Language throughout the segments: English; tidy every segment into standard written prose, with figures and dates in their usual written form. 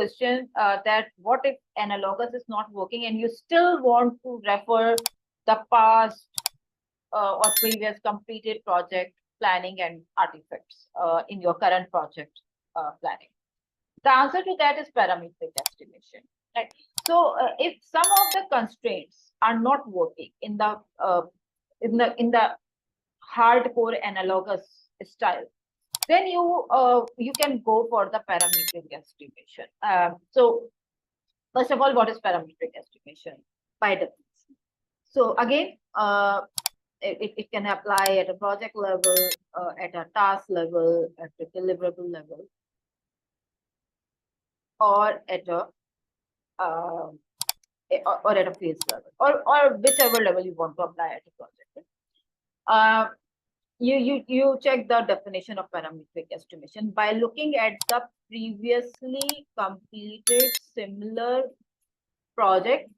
question that what if analogous is not working and you still want to refer the past or previous completed project planning and artifacts in your current project planning? The answer to that is parametric estimation. Right. So if some of the constraints are not working in the hardcore analogous style, then you can go for the parametric estimation. So first of all, what is parametric estimation by definition? So again, it can apply at a project level, at a task level, at a deliverable level, or at a or at a phase level, or whichever level you want to apply at a project. You check the definition of parametric estimation by looking at the previously completed similar project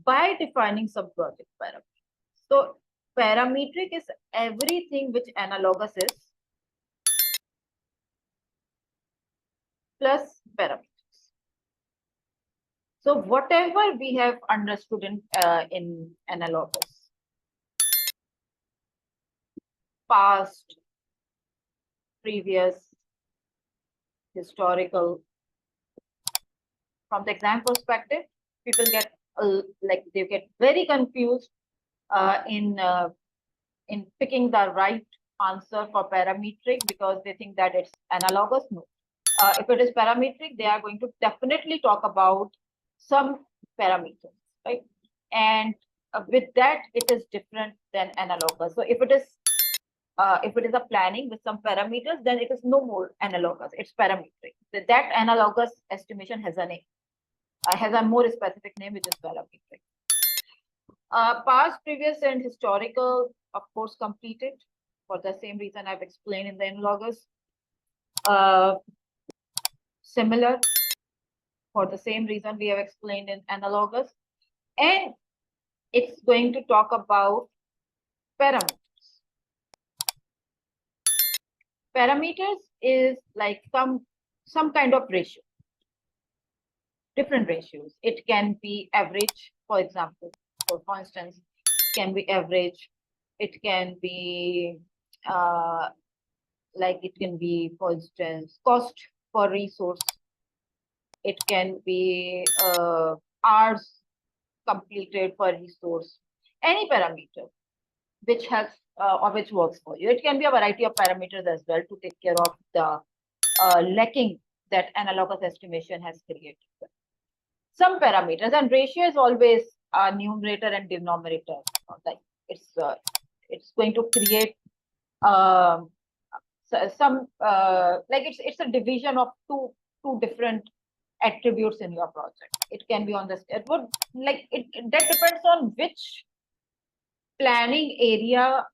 by defining some project parameters. So parametric is everything which analogous is plus parameters. So whatever we have understood in analogous, past, previous, historical. From the exam perspective, people get they get very confused in picking the right answer for parametric because they think that it's analogous. No, if it is parametric, they are going to definitely talk about some parameters, right? And with that, it is different than analogous. So if it is a planning with some parameters, then it is no more analogous. It's parametric. So that analogous estimation has a name, has a more specific name, which is parametric. Past, previous, and historical, of course, completed for the same reason I've explained in the analogous. Similar, for the same reason we have explained in analogous. And it's going to talk about parameters. Parameters is like some kind of ratio, different ratios. It can be average, for example. So for instance, it can be average. It can be it can be, for instance, cost per resource. It can be hours completed per resource. Any parameter which helps or which works for you. It can be a variety of parameters as well to take care of the lacking that analogous estimation has created. Some parameters, and ratio is always a numerator and denominator. Like it's going to create some it's a division of two different attributes in your project. It can be on this. It would that depends on which planning area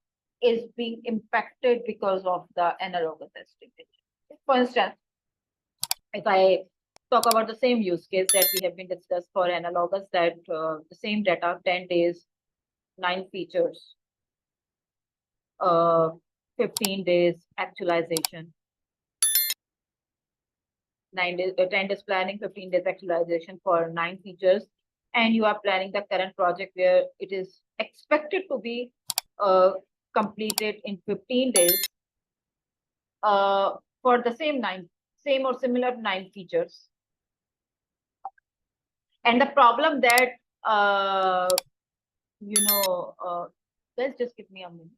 is being impacted because of the analogous estimation. For instance, if I talk about the same use case that we have been discussed for analogous, that the same data, 10 days, 9 features, 15 days actualization, 10 days planning, 15 days actualization for 9 features, and you are planning the current project where it is expected to be completed in 15 days for the same or similar 9 features. And the problem that let's just give me a minute.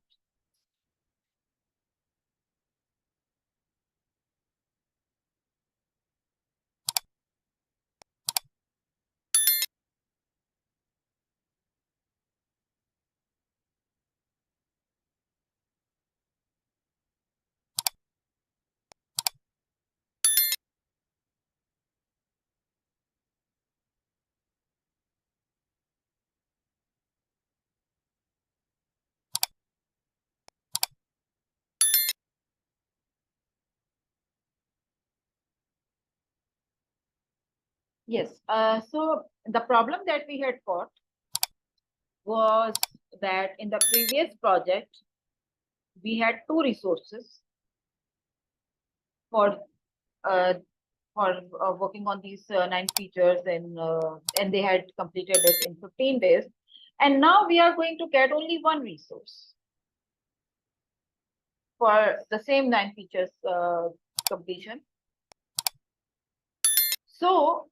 Yes. So the problem that we had got was that in the previous project, we had 2 resources for for working on these 9 features, and they had completed it in 15 days. And now we are going to get only one resource for the same 9 features completion. So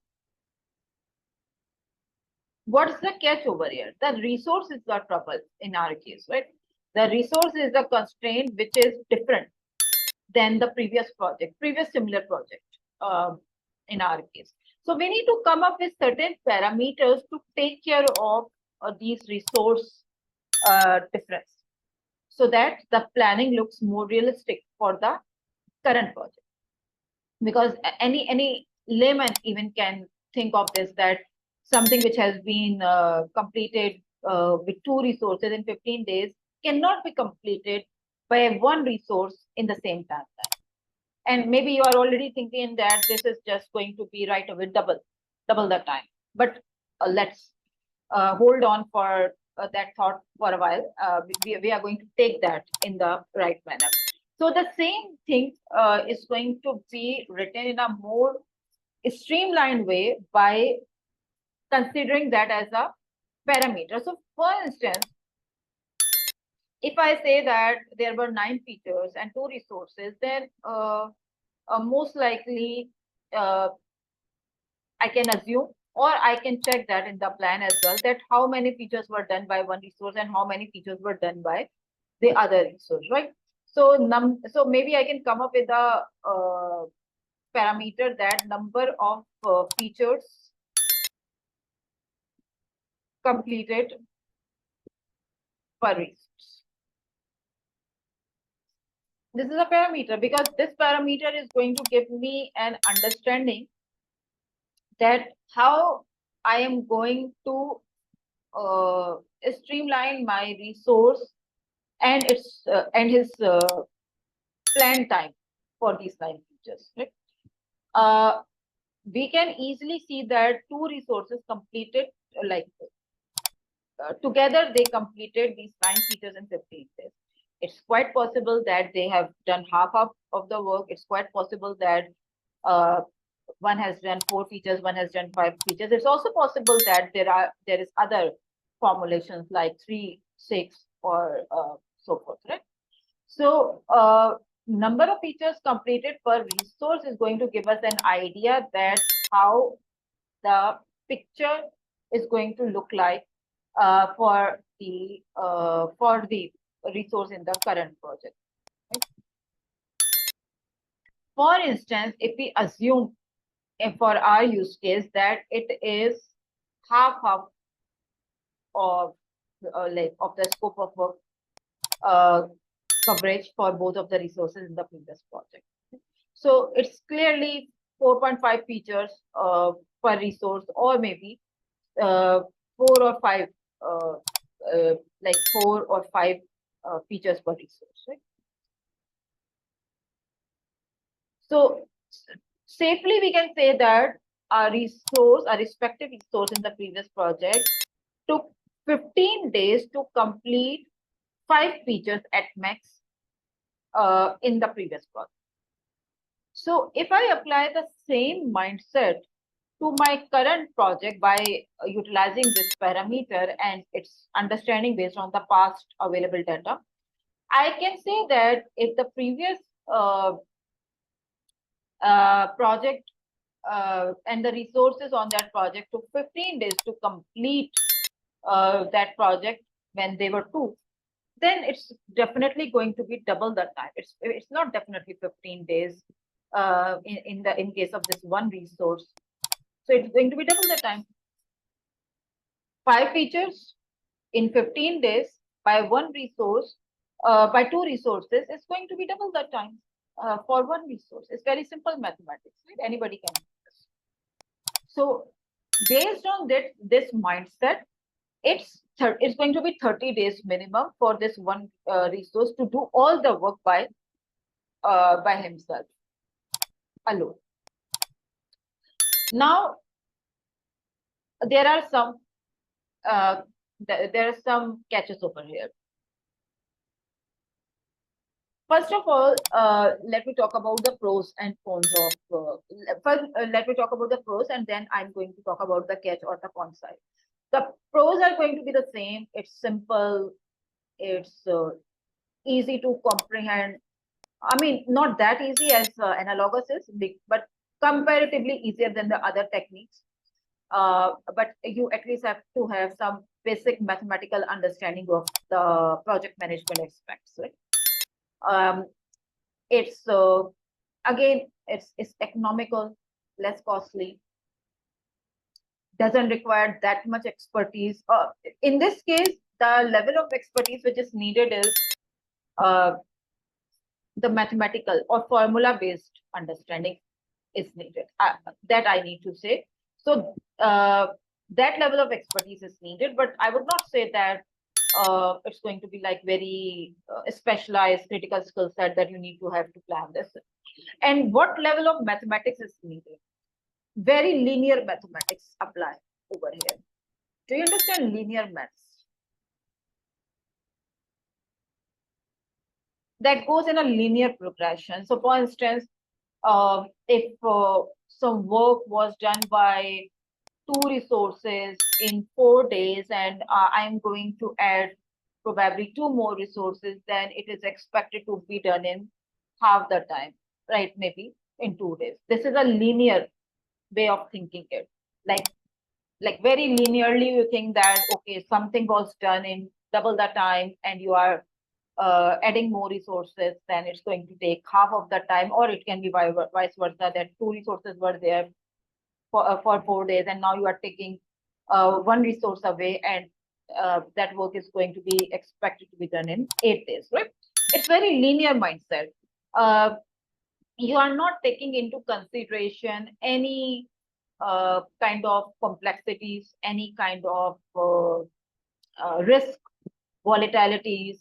what's the catch over here? The resource is the trouble in our case, right? The resource is the constraint which is different than the previous similar project in our case. So we need to come up with certain parameters to take care of these resource difference, so that the planning looks more realistic for the current project. Because any layman even can think of this, that something which has been completed with 2 resources in 15 days cannot be completed by 1 resource in the same timeline. And maybe you are already thinking that this is just going to be right away double the time. But let's hold on for that thought for a while. We are going to take that in the right manner. So the same thing is going to be written in a more streamlined way by considering that as a parameter. So for instance, if I say that there were 9 features and 2 resources, then most likely I can assume, or I can check that in the plan as well, that how many features were done by 1 resource and how many features were done by the other resource, right? So so maybe I can come up with a parameter, that number of features completed per resource. This is a parameter because this parameter is going to give me an understanding that how I am going to streamline my resource and its and his planned time for these 9 features. Right? We can easily see that 2 resources completed together they completed these 9 features in 15 days. It's quite possible that they have done half of the work. It's quite possible that one has done 4 features, one has done 5 features. It's also possible that there is other formulations like 3, 6, or so forth, right? So number of features completed per resource is going to give us an idea that how the picture is going to look like for the resource in the current project. Right? For instance, if we assume for our use case that it is half of of the scope of work coverage for both of the resources in the previous project. So it's clearly 4.5 features per resource, or maybe 4 or 5 like 4 or 5 features per resource, right? So safely we can say that our respective resource in the previous project took 15 days to complete 5 features at max in the previous project. So if I apply the same mindset to my current project by utilizing this parameter and its understanding based on the past available data, I can say that if the previous project and the resources on that project took 15 days to complete that project when they were 2, then it's definitely going to be double the time. It's not definitely 15 days in case of this one resource. So it's going to be double the time. 5 features in 15 days by 1 resource, by 2 resources, is going to be double the time for 1 resource. It's very simple mathematics, right? Anybody can do this. So based on this mindset, it's going to be 30 days minimum for this one resource to do all the work by himself alone. Now there are some catches over here. First of all, let me talk about the pros and cons of. First, let me talk about the pros, and then I'm going to talk about the catch or the con side. The pros are going to be the same. It's simple. It's easy to comprehend. I mean, not that easy as analogous is, but comparatively easier than the other techniques. But you at least have to have some basic mathematical understanding of the project management aspects, right? Um, it's again, it's economical, less costly, doesn't require that much expertise. In this case, the level of expertise which is needed is uh, the mathematical or formula based understanding is needed. That I need to say. So that level of expertise is needed, but I would not say that it's going to be like very specialized critical skill set that you need to have to plan this. And what level of mathematics is needed? Very linear mathematics apply over here. Do you understand linear maths? That goes in a linear progression. So for instance, if some work was done by two resources in 4 days, and I'm going to add probably two more resources, then it is expected to be done in half the time, right? Maybe in 2 days. This is a linear way of thinking it. Like very linearly, you think that, okay, something was done in double the time and you are adding more resources, then it's going to take half of the time, or it can be vice versa, that two resources were there for 4 days and now you are taking one resource away, and that work is going to be expected to be done in 8 days, right? It's very linear mindset. You are not taking into consideration any kind of complexities, any kind of risk, volatilities,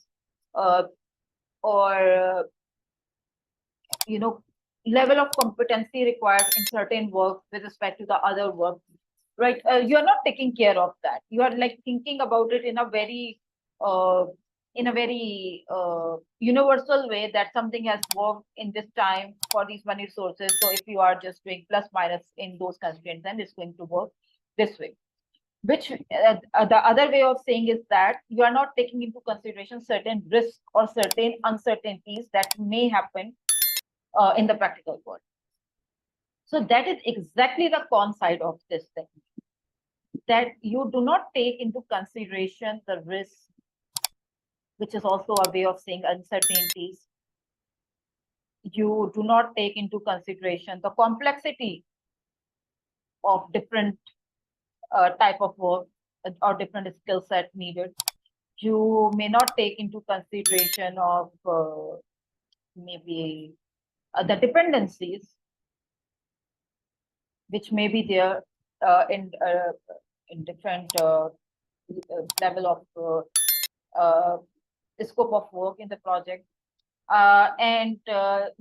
uh, or level of competency required in certain work with respect to the other work, right? You are not taking care of that. You are like thinking about it uh, in a very universal way, that something has worked in this time for these many sources. So if you are just doing plus minus in those constraints, then it's going to work this way. Which the other way of saying is that you are not taking into consideration certain risks or certain uncertainties that may happen in the practical world. So that is exactly the con side of this thing, that you do not take into consideration the risk, which is also a way of saying uncertainties. You do not take into consideration the complexity of different type of work or different skill set needed. You may not take into consideration of maybe the dependencies which may be there in different level of scope of work in the project. And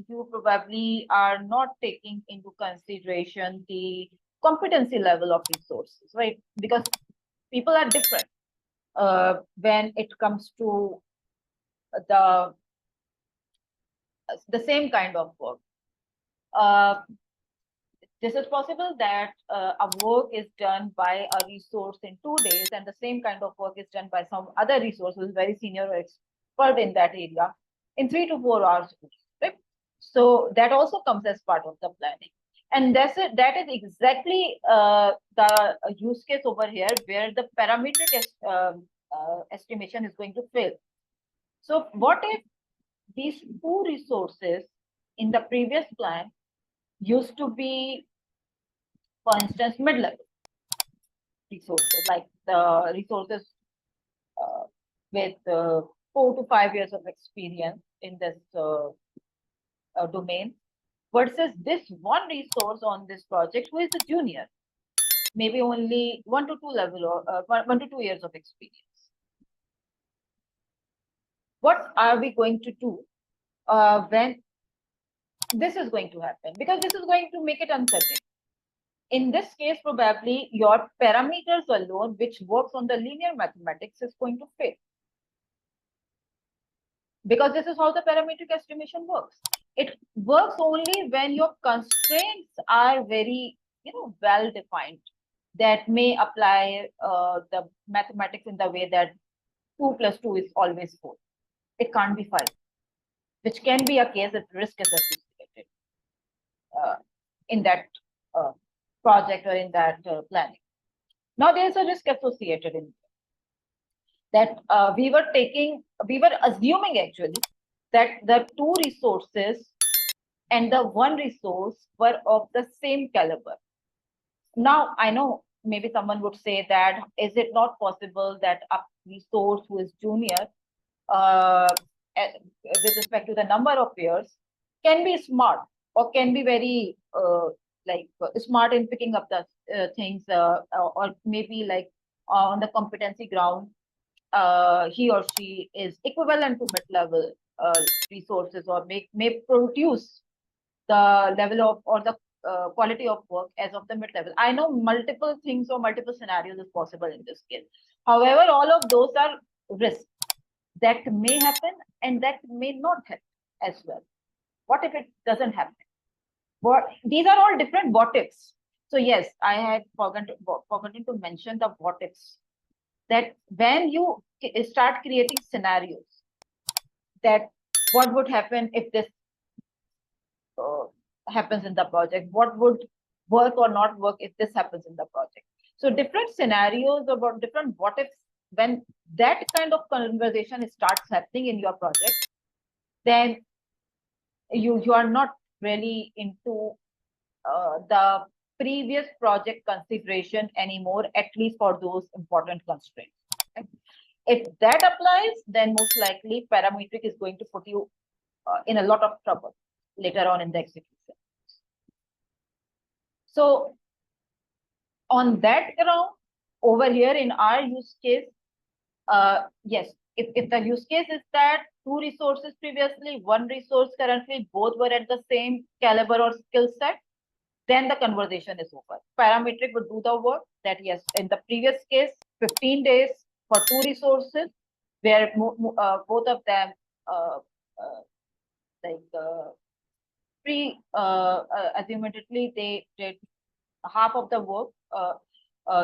you probably are not taking into consideration the competency level of resources, right? Because people are different when it comes to the same kind of work. This is possible that a work is done by a resource in 2 days, and the same kind of work is done by some other resource who is very senior or expert in that area in 3 to 4 hours. Right? So that also comes as part of the planning. And that is exactly the use case over here where the parametric estimation is going to fail. So what if these two resources in the previous plan used to be, for instance, mid-level resources, like the resources with 4 to 5 years of experience in this domain, versus this one resource on this project who is a junior, maybe only 1 to 2 years of experience. What are we going to do when this is going to happen? Because this is going to make it uncertain. In this case, probably your parameters alone, which works on the linear mathematics, is going to fail. because this is how the parametric estimation works. It works only when your constraints are very, well defined, that may apply the mathematics in the way that 2 plus 2 is always 4. It can't be 5, which can be a case if risk is associated in that project or in that planning. Now there is a risk associated in that we were assuming actually that the 2 resources and the 1 resource were of the same caliber. Now, I know maybe someone would say that, is it not possible that a resource who is junior with respect to the number of years can be smart or can be very smart in picking up the things or maybe like on the competency ground, he or she is equivalent to mid-level resources or may produce the level of or the quality of work as of the mid-level. I know multiple things or multiple scenarios is possible in this case. However, all of those are risks that may happen and that may not happen as well. What if it doesn't happen? These are all different what ifs. So yes, I had forgotten to mention the what ifs. That when you start creating scenarios, that what would happen if this happens in the project, what would work or not work if this happens in the project. So different scenarios about different what ifs, when that kind of conversation starts happening in your project, then you are not really into the previous project consideration anymore, at least for those important constraints. Okay? If that applies, then most likely parametric is going to put you in a lot of trouble later on in the execution. So on that ground, over here in our use case, yes, if the use case is that 2 resources previously, 1 resource currently, both were at the same caliber or skill set, then the conversation is over. Parametric would do the work that, yes, in the previous case, 15 days for 2 resources, where both of them assumptively they did half of the work.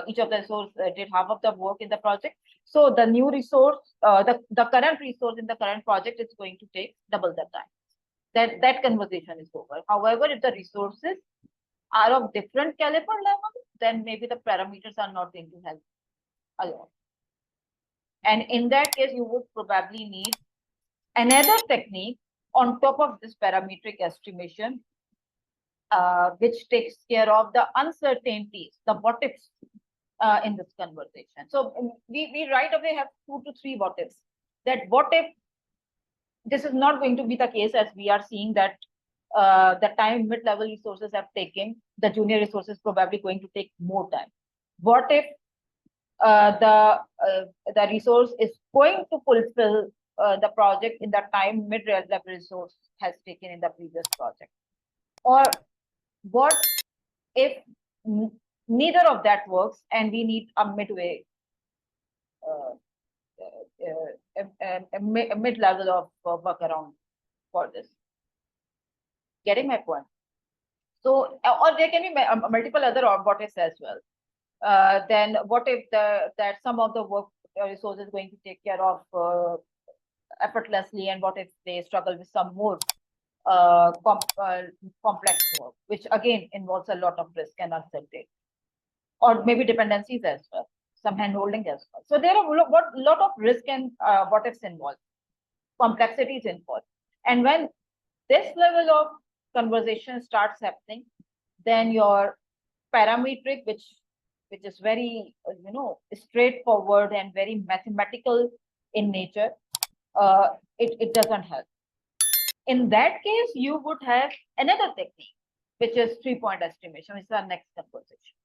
Each of the resources did half of the work in the project. So the new resource, the current resource in the current project is going to take double the time. That conversation is over. However, if the resources are of different caliber level, then maybe the parameters are not going to help a lot. And in that case, you would probably need another technique on top of this parametric estimation, which takes care of the uncertainties, the what ifs in this conversation. So we right away have 2 to 3 what ifs. That what if this is not going to be the case, as we are seeing that the time mid-level resources have taken, the junior resources probably going to take more time. What if the resource is going to fulfill the project in the time mid-level resource has taken in the previous project? Or what if neither of that works and we need a midway, a mid-level of workaround for this? Getting my point? So, or there can be multiple other what ifs as well. Then what if that some of the work resource is going to take care of effortlessly, and what if they struggle with some more complex work, which again involves a lot of risk and uncertainty, or maybe dependencies as well, some handholding as well. So there are a lot of risk and what ifs involved, complexities involved. And when this level of conversation starts happening, then your parametric, which is very straightforward and very mathematical in nature, it doesn't help. In that case, you would have another technique, which is 3-point estimation, which is our next conversation.